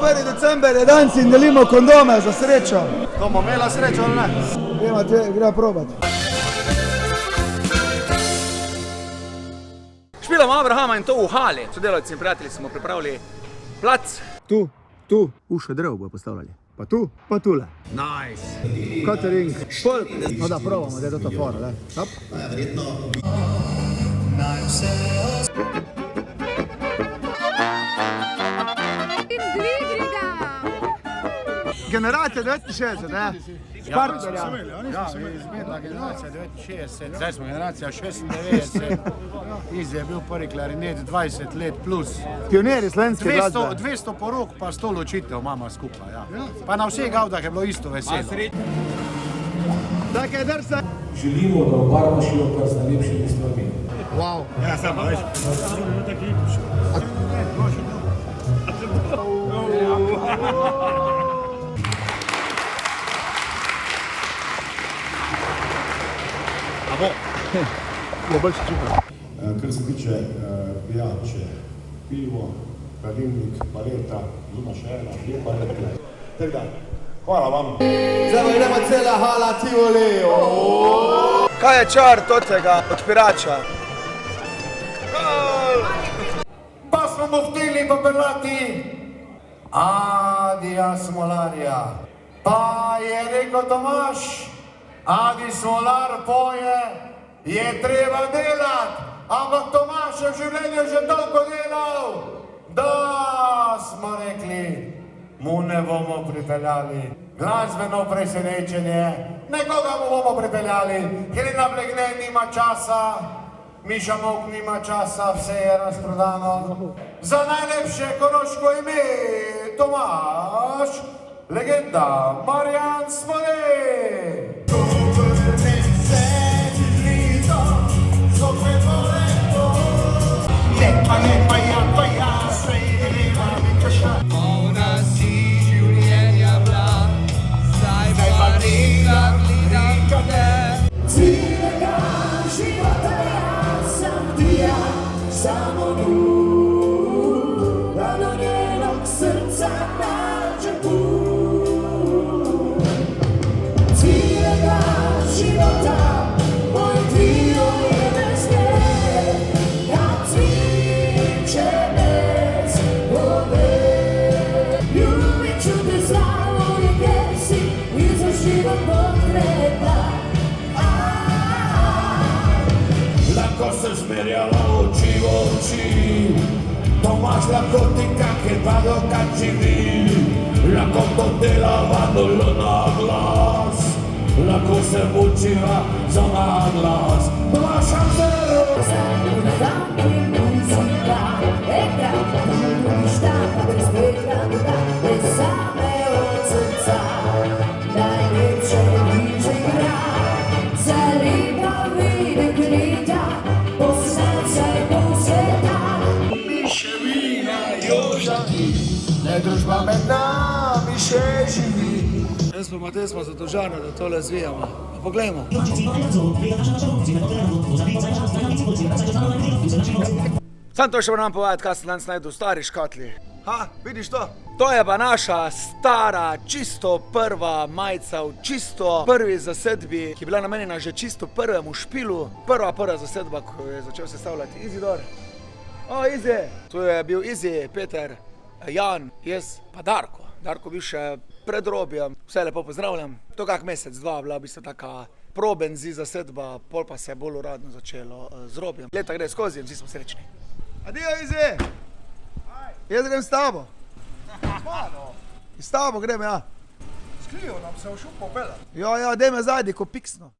1. december je dan in delimo kondome za srečo. To bomo imela srečo ali ne? Gremo probati. Špilamo Abrahama in to v hali. Sodelavci in prijatelji smo pripravili plac. Tu, še drevo bojo postavljali. Pa tu, pa tule. Nice. Catering. Folk. No da, probamo, da je to fora, da. Hop. Verjetno. Generacija 69, ne? Partnerja. Ja, izmedla generacija 69, zdaj smo generacija 96. Izi je bil prvi klarinet 20 let plus. Pionirji slovenske glasbe. 200 porok pa 100 ločitev imamo skupaj, ja. Pa na vseh gavdah je bilo isto veselo. Tako je drsa. Želimo, da obarvaš jo kar z najlepšimi stvarmi. Wow. Ja, samo veš. Je boljši čupa. Kar se tiče pijače, pivo, hladilnik, paleta, zunaj še ena, je pa nekaj. Tako da, hvala vam. Zdaj pa gremo cela hala Tivoli. Kaj je čar totega odpirača? Pa smo mu hteli popeljati Adija Smolarja. Pa je rekel Tomaš, Adi Smolar poje, je treba delati, ampak Tomaš je v življenju že toliko delal, da smo rekli, mu ne bomo pripeljali glasbeno presenečenje, nekoga mu bomo pripeljali, ker na Blegne nima časa, Miša Mok nima časa, vse je razprodano. Za najlepše koroško ime Tomaš, legenda Marjan Smolej. Samo tu, da do njenog srca nađe put. Cijelega života, moj dio je bez nje, kad cviće bez vode. Ljubit ću te za uvijek jer si i za život potreba. Lako se zmerjala oči v oči, Tomaš lahko ti kak je vado kak živi, lahko to dela vadolo na glas, lahko se mučiva za na glas, Tomaš Amzero. Družba med nami še živi. Jaz pa Matej smo zadolžani, da tole zvijamo. Poglejmo. Sam to še moram povedati, kaj sem danes najdel v stari škatli. Ha, vidiš to? To je pa naša stara, čisto prva majica v čisto prvi zasedbi, ki je bila namenjena že čisto prvemu špilu. Prva zasedba, ko je začel sestavljati Izidor. O, Izi! Tu je bil Izi, Peter, Jan, jaz pa Darko. Darko bil še pred Robijem. Vse lepo pozdravljam. To kak mesec, dva bila v bistvu taka probenzi zasedba, pol pa se je bolj uradno začelo z Robijem. Leta gre skozi in vsi smo srečni. Adijo, Izi! Jaz grem s tabo. S tabo grem, ja. Skrijo nam se v šup popela. Ja, daj me zajdi, ko piksno.